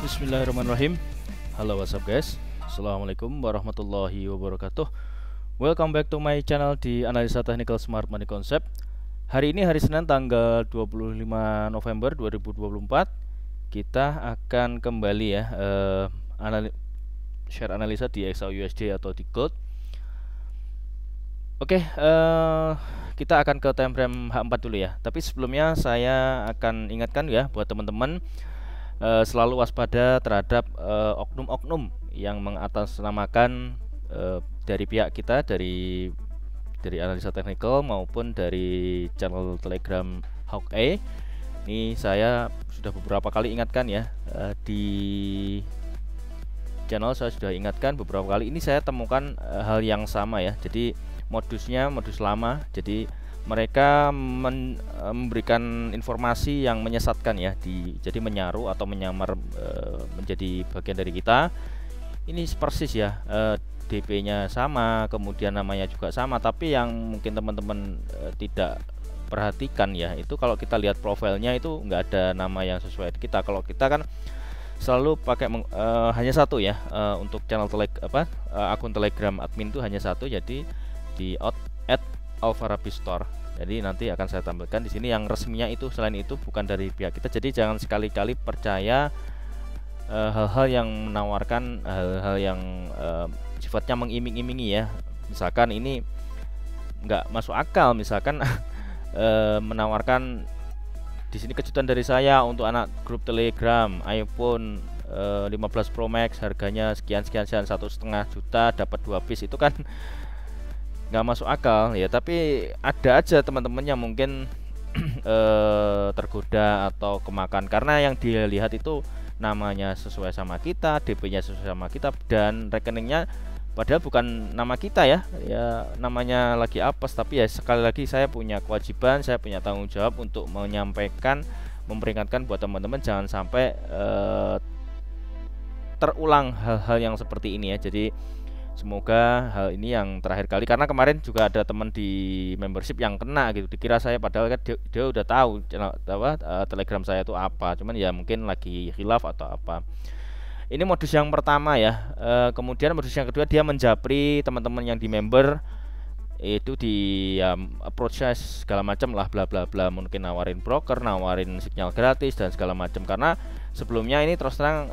Bismillahirrahmanirrahim. Halo, what's up guys? Assalamualaikum warahmatullahi wabarakatuh. Welcome back to my channel di Analisa Technical Smart Money Concept. Hari ini hari Senin tanggal 25 November 2024. Kita akan kembali ya share analisa di XAUUSD atau di gold. Oke, kita akan ke time frame H4 dulu ya. Tapi sebelumnya saya akan ingatkan ya buat teman-teman selalu waspada terhadap oknum-oknum yang mengatasnamakan dari pihak kita, dari analisa technical maupun dari channel Telegram Hawkeye. Ini saya sudah beberapa kali ingatkan ya, di channel saya sudah ingatkan beberapa kali. Ini saya temukan hal yang sama ya. Jadi modusnya modus lama. Jadi mereka memberikan informasi yang menyesatkan ya, jadi menyaru atau menyamar menjadi bagian dari kita. Ini persis ya, DP-nya sama, kemudian namanya juga sama, tapi yang mungkin teman-teman tidak perhatikan ya, itu kalau kita lihat profilnya itu nggak ada nama yang sesuai kita. Kalau kita kan selalu pakai hanya satu ya, untuk channel akun Telegram admin itu hanya satu, jadi di Alfarabi Store. Jadi nanti akan saya tampilkan di sini yang resminya itu, selain itu bukan dari pihak kita. Jadi jangan sekali-kali percaya hal-hal yang menawarkan hal-hal yang sifatnya mengiming-imingi ya. Misalkan ini nggak masuk akal, misalkan menawarkan di sini kejutan dari saya untuk anak grup Telegram iPhone 15 Pro Max harganya sekian 1,5 juta dapat 2 piece, itu kan nggak masuk akal ya. Tapi ada aja teman-teman yang mungkin tergoda atau kemakan karena yang dia lihat itu namanya sesuai sama kita, DP-nya sesuai sama kita, dan rekeningnya padahal bukan nama kita ya, namanya lagi apes. Tapi ya sekali lagi saya punya kewajiban, saya punya tanggung jawab untuk menyampaikan, memperingatkan buat teman-teman jangan sampai terulang hal-hal yang seperti ini ya. Jadi semoga hal ini yang terakhir kali, karena kemarin juga ada teman di membership yang kena gitu, dikira saya, padahal kan dia udah tahu channel Telegram saya itu apa, cuman ya mungkin lagi khilaf atau apa. Ini modus yang pertama ya. Kemudian modus yang kedua, dia menjapri teman-teman yang di member itu, di approach segala macam lah, bla bla bla, mungkin nawarin broker, nawarin sinyal gratis dan segala macam. Karena sebelumnya ini terus terang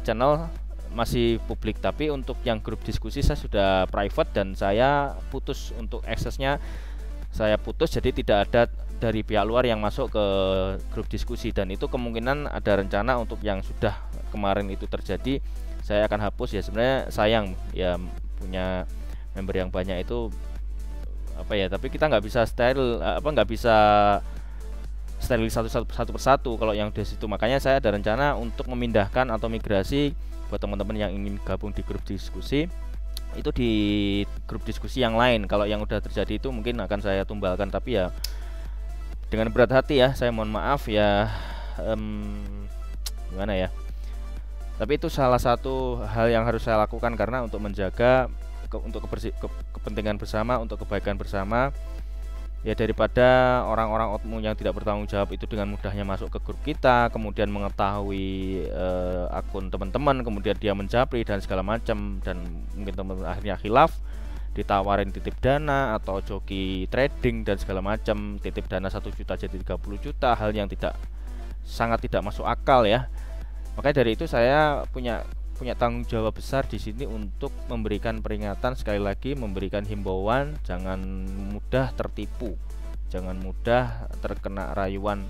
channel masih publik, tapi untuk yang grup diskusi saya sudah private dan saya putus untuk aksesnya, saya putus, jadi tidak ada dari pihak luar yang masuk ke grup diskusi. Dan itu kemungkinan ada rencana untuk yang sudah kemarin itu terjadi, saya akan hapus ya. Sebenarnya sayang ya, punya member yang banyak itu apa ya, tapi kita nggak bisa steril, nggak bisa steril satu persatu kalau yang di situ. Makanya saya ada rencana untuk memindahkan atau migrasi buat teman-teman yang ingin gabung di grup diskusi itu di grup diskusi yang lain. Kalau yang udah terjadi itu mungkin akan saya tumbalkan, tapi ya dengan berat hati ya, saya mohon maaf ya, gimana ya. Tapi itu salah satu hal yang harus saya lakukan karena untuk menjaga untuk kepentingan bersama, untuk kebaikan bersama ya, daripada orang-orang oknum yang tidak bertanggung jawab itu dengan mudahnya masuk ke grup kita, kemudian mengetahui akun teman-teman, kemudian dia menjapri dan segala macam, dan mungkin teman-teman akhirnya khilaf, ditawarin titip dana atau joki trading dan segala macam, titip dana 1 juta jadi 30 juta, hal yang sangat tidak masuk akal ya. Makanya dari itu saya punya tanggung jawab besar di sini untuk memberikan peringatan, sekali lagi memberikan himbauan, jangan mudah tertipu, jangan mudah terkena rayuan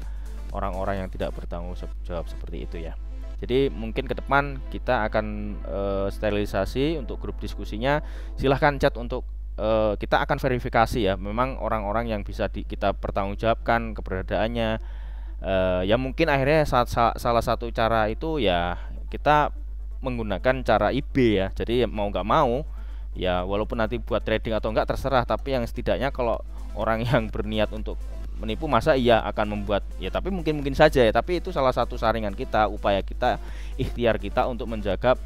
orang-orang yang tidak bertanggung jawab seperti itu ya. Jadi mungkin ke depan kita akan sterilisasi untuk grup diskusinya. Silahkan chat untuk kita akan verifikasi ya, memang orang-orang yang bisa kita pertanggungjawabkan keberadaannya. Ya mungkin akhirnya salah satu cara itu ya kita menggunakan cara IB ya. Jadi mau nggak mau ya, walaupun nanti buat trading atau enggak terserah, tapi yang setidaknya kalau orang yang berniat untuk menipu masa iya akan membuat ya, tapi mungkin saja ya. Tapi itu salah satu saringan kita, upaya kita, ikhtiar kita untuk menjaga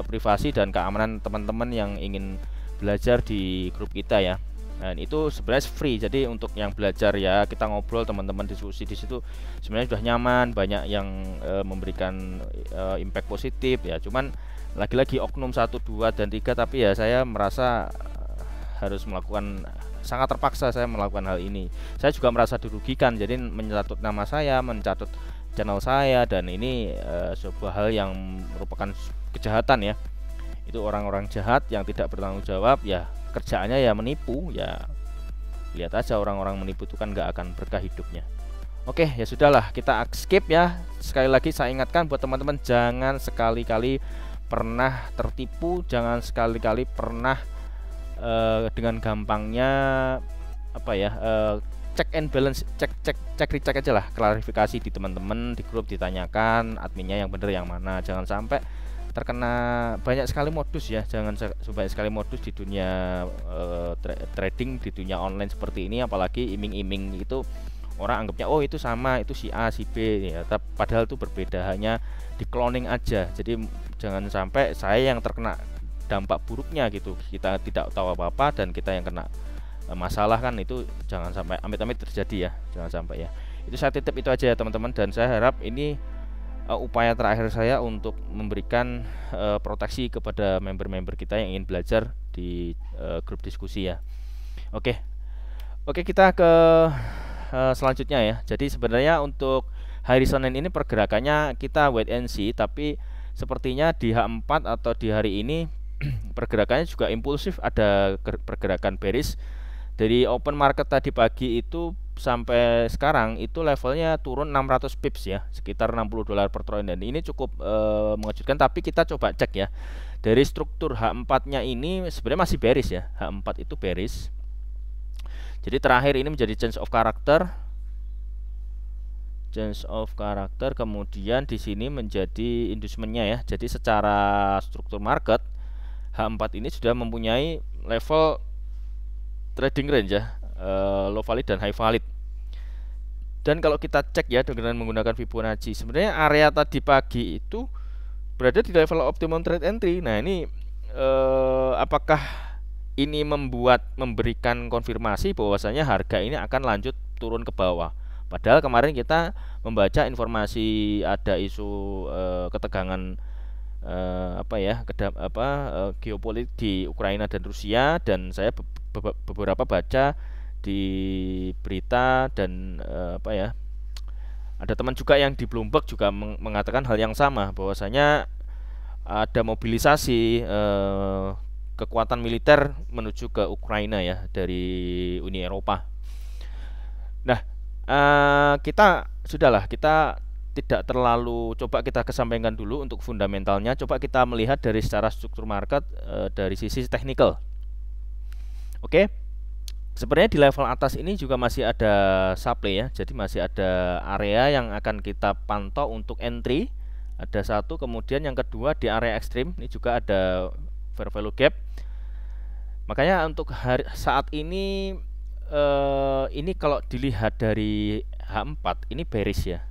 privasi dan keamanan teman-teman yang ingin belajar di grup kita ya. Dan itu sebenarnya free, jadi untuk yang belajar ya kita ngobrol teman-teman diskusi di situ sebenarnya sudah nyaman, banyak yang memberikan impact positif ya. Cuman lagi-lagi oknum 1, 2, dan 3, tapi ya saya merasa harus melakukan, sangat terpaksa saya melakukan hal ini. Saya juga merasa dirugikan, jadi mencatut nama saya, mencatut channel saya, dan ini sebuah hal yang merupakan kejahatan ya. Itu orang-orang jahat yang tidak bertanggung jawab ya, kerjaannya ya menipu ya. Lihat aja orang-orang menipu itu kan nggak akan berkah hidupnya. Oke, ya sudahlah, kita skip ya. Sekali lagi saya ingatkan buat teman-teman, jangan sekali-kali pernah tertipu, jangan sekali-kali pernah dengan gampangnya apa ya, check and balance, cek recheck aja lah, klarifikasi di teman-teman di grup, ditanyakan adminnya yang bener yang mana. Jangan sampai terkena banyak sekali modus ya, jangan banyak sekali modus di dunia trading, di dunia online seperti ini. Apalagi iming-iming itu orang anggapnya oh itu sama, itu si A si B ya, padahal itu berbeda, hanya di cloning aja. Jadi jangan sampai saya yang terkena dampak buruknya gitu, kita tidak tahu apa-apa dan kita yang kena masalah kan, itu jangan sampai amit-amit terjadi ya, jangan sampai ya. Itu saya titip itu aja ya teman-teman, dan saya harap ini upaya terakhir saya untuk memberikan proteksi kepada member-member kita yang ingin belajar di grup diskusi ya. Oke, kita ke selanjutnya ya. Jadi sebenarnya untuk hari Senin ini pergerakannya kita wait and see, tapi sepertinya di H4 atau di hari ini pergerakannya juga impulsif, ada pergerakan bearish. Dari open market tadi pagi itu sampai sekarang itu levelnya turun 600 pips ya, sekitar $60 per troy, dan ini cukup mengejutkan. Tapi kita coba cek ya, dari struktur H4 nya ini sebenarnya masih bearish ya, H4 itu bearish. Jadi terakhir ini menjadi change of character, kemudian di sini menjadi inducementnya ya. Jadi secara struktur market H4 ini sudah mempunyai level trading range ya, low valid dan high valid. Dan kalau kita cek ya dengan menggunakan Fibonacci, sebenarnya area tadi pagi itu berada di level optimum trade entry. Nah ini apakah ini memberikan konfirmasi bahwasanya harga ini akan lanjut turun ke bawah? Padahal kemarin kita membaca informasi ada isu ketegangan geopolitik di Ukraina dan Rusia, dan saya beberapa baca di berita dan ada teman juga yang di Bloomberg juga mengatakan hal yang sama, bahwasanya ada mobilisasi kekuatan militer menuju ke Ukraina ya dari Uni Eropa. Nah, kita tidak terlalu, coba kita kesampingkan dulu untuk fundamentalnya. Coba kita melihat dari secara struktur market dari sisi technical. Oke, sebenarnya di level atas ini juga masih ada supply ya, jadi masih ada area yang akan kita pantau untuk entry. Ada satu, kemudian yang kedua di area ekstrim ini juga ada fair value gap. Makanya untuk saat ini ini kalau dilihat dari H4 ini bearish ya,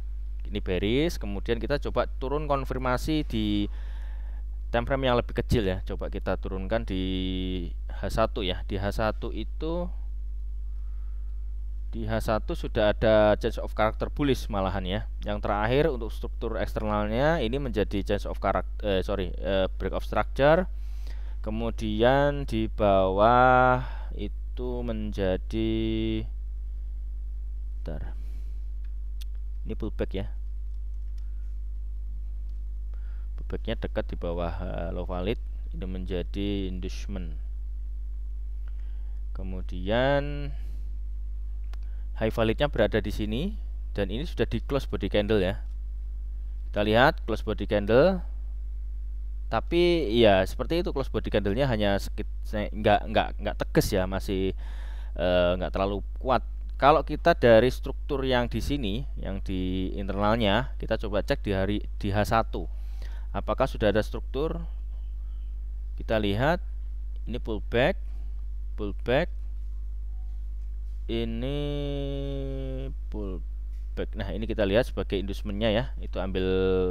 ini bearish. Kemudian kita coba turun konfirmasi di time frame yang lebih kecil ya, coba kita turunkan di H1 ya. Di H1 itu sudah ada change of character bullish malahan ya. Yang terakhir untuk struktur eksternalnya ini menjadi change of character, break of structure. Kemudian di bawah itu menjadi ini pullback ya, pullbacknya dekat di bawah low valid, ini menjadi inducement. Kemudian high validnya berada di sini, dan ini sudah di close body candle ya. Kita lihat close body candle, tapi ya seperti itu, close body candlenya hanya nggak tegas ya, masih nggak terlalu kuat. Kalau kita dari struktur yang di sini, yang di internalnya, kita coba cek di H1 apakah sudah ada struktur. Kita lihat ini pullback, ini pullback. Nah ini kita lihat sebagai inducementnya ya, itu ambil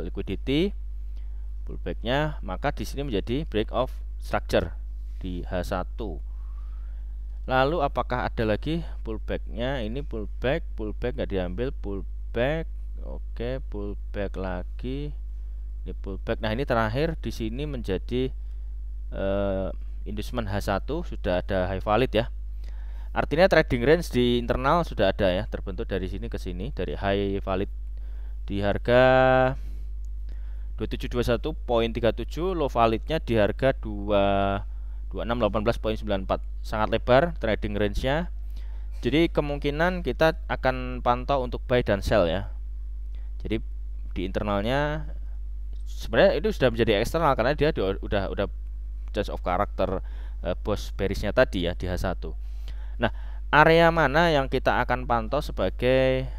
liquidity pullbacknya, maka di sini menjadi break of structure di H1. Lalu apakah ada lagi pullbacknya? Ini pullback nggak diambil, pullback, oke, pullback lagi, ini pullback. Nah ini terakhir di sini menjadi inducement H1 sudah ada high valid ya. Artinya trading range di internal sudah ada ya, terbentuk dari sini ke sini, dari high valid di harga 2721.37, low validnya di harga 2618.94. Sangat lebar trading range-nya. Jadi kemungkinan kita akan pantau untuk buy dan sell ya. Jadi di internalnya sebenarnya itu sudah menjadi eksternal karena dia udah change of character boss bearish-nya tadi ya di H1. Nah, area mana yang kita akan pantau sebagai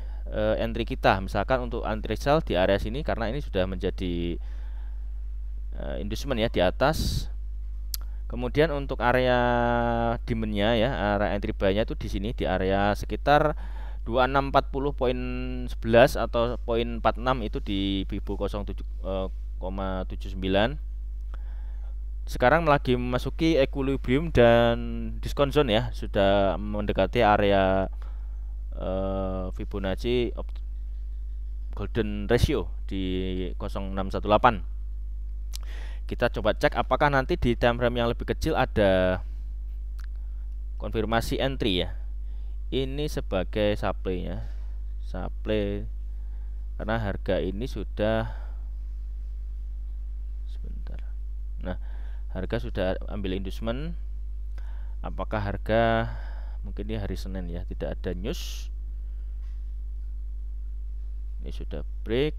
entry kita? Misalkan untuk entry sell di area sini karena ini sudah menjadi inducement ya di atas. Kemudian untuk area demand-nya ya, area entry buy-nya itu di sini di area sekitar 2640.11 atau 0.46 itu di Bibu 07,79. Sekarang lagi memasuki equilibrium dan discount zone ya, sudah mendekati area Fibonacci golden ratio di 0618. Kita coba cek apakah nanti di time frame yang lebih kecil ada konfirmasi entry ya. Ini sebagai supply ya, supply karena harga ini sudah sebentar. Nah, harga sudah ambil inducement. Apakah harga mungkin ini hari Senin ya, tidak ada news. Ini sudah break.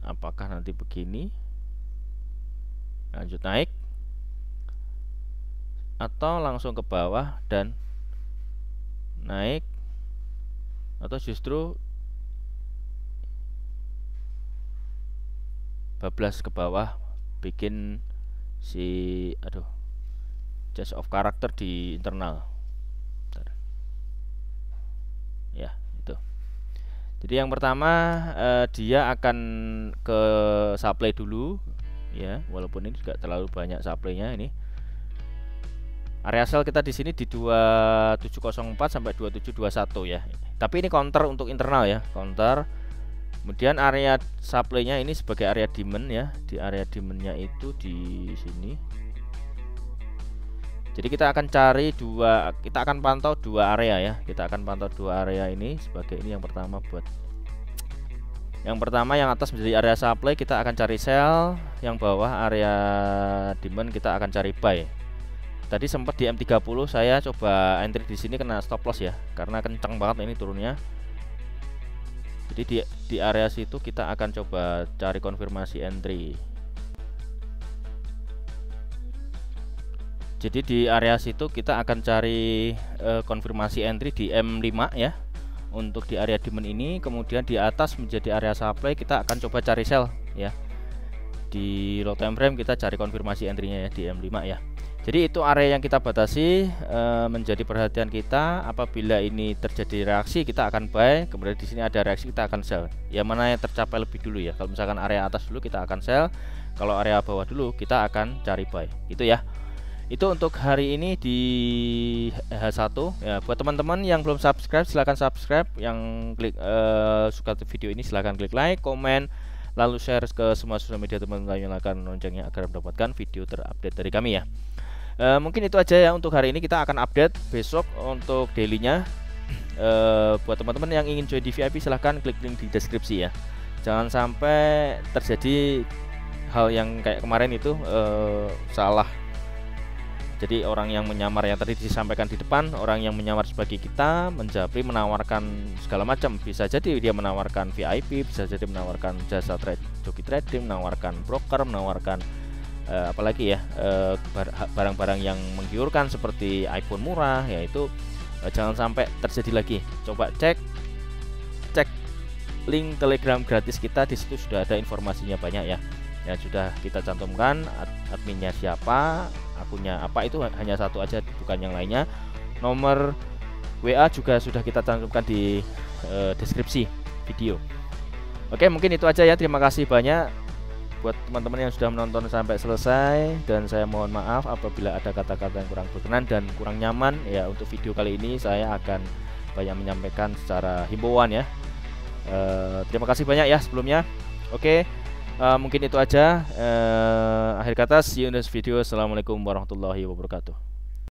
Apakah nanti begini? Lanjut naik atau langsung ke bawah dan naik, atau justru bablas ke bawah bikin si change of character di internal. Bentar. Ya itu. Jadi yang pertama dia akan ke supply dulu ya, walaupun ini juga terlalu banyak supply-nya. Ini area sell kita di sini di 2704 sampai 2721 ya. Tapi ini counter untuk internal ya, counter. Kemudian area supply-nya ini sebagai area demand ya. Di area demand-nya itu di sini. Jadi kita akan cari kita akan pantau dua area ya. Kita akan pantau dua area ini sebagai ini yang pertama buat yang atas menjadi area supply, kita akan cari sell, yang bawah area demand kita akan cari buy. Tadi sempat di M30 saya coba entry di sini kena stop loss ya, karena kencang banget ini turunnya. Jadi di area situ kita akan coba cari konfirmasi entry. Jadi di area situ kita akan cari konfirmasi entry di M5 ya. Untuk di area demand ini, kemudian di atas menjadi area supply kita akan coba cari sell ya. Di low time frame kita cari konfirmasi entry-nya ya di M5 ya. Jadi itu area yang kita batasi, menjadi perhatian kita. Apabila ini terjadi reaksi kita akan buy, kemudian di sini ada reaksi kita akan sell. Ya mana yang tercapai lebih dulu ya. Kalau misalkan area atas dulu kita akan sell, kalau area bawah dulu kita akan cari buy. Itu ya. Itu untuk hari ini di H1 ya. Buat teman-teman yang belum subscribe silahkan subscribe, yang klik suka video ini silahkan klik like, komen, lalu share ke semua sosial media teman-teman, nyalakan loncengnya agar mendapatkan video terupdate dari kami ya. Mungkin itu aja ya untuk hari ini. Kita akan update besok untuk dailynya. Buat teman-teman yang ingin join di VIP silahkan klik link di deskripsi ya. Jangan sampai terjadi hal yang kayak kemarin itu salah. Jadi orang yang menyamar yang tadi disampaikan di depan, orang yang menyamar sebagai kita, menjapri, menawarkan segala macam. Bisa jadi dia menawarkan VIP, bisa jadi menawarkan jasa joki trading, menawarkan broker, menawarkan apalagi ya barang-barang yang menggiurkan seperti iPhone murah. Yaitu jangan sampai terjadi lagi. Coba cek link Telegram gratis kita, di situ sudah ada informasinya banyak ya. Yang sudah kita cantumkan adminnya siapa, akunnya apa, itu hanya satu aja bukan yang lainnya. Nomor WA juga sudah kita cantumkan di deskripsi video. Oke, mungkin itu aja ya. Terima kasih banyak. buat teman-teman yang sudah menonton sampai selesai, dan saya mohon maaf apabila ada kata-kata yang kurang berkenan dan kurang nyaman ya. Untuk video kali ini saya akan banyak menyampaikan secara himbauan ya. Terima kasih banyak ya sebelumnya. Oke, mungkin itu aja. Akhir kata, see you in this video. Assalamualaikum warahmatullahi wabarakatuh.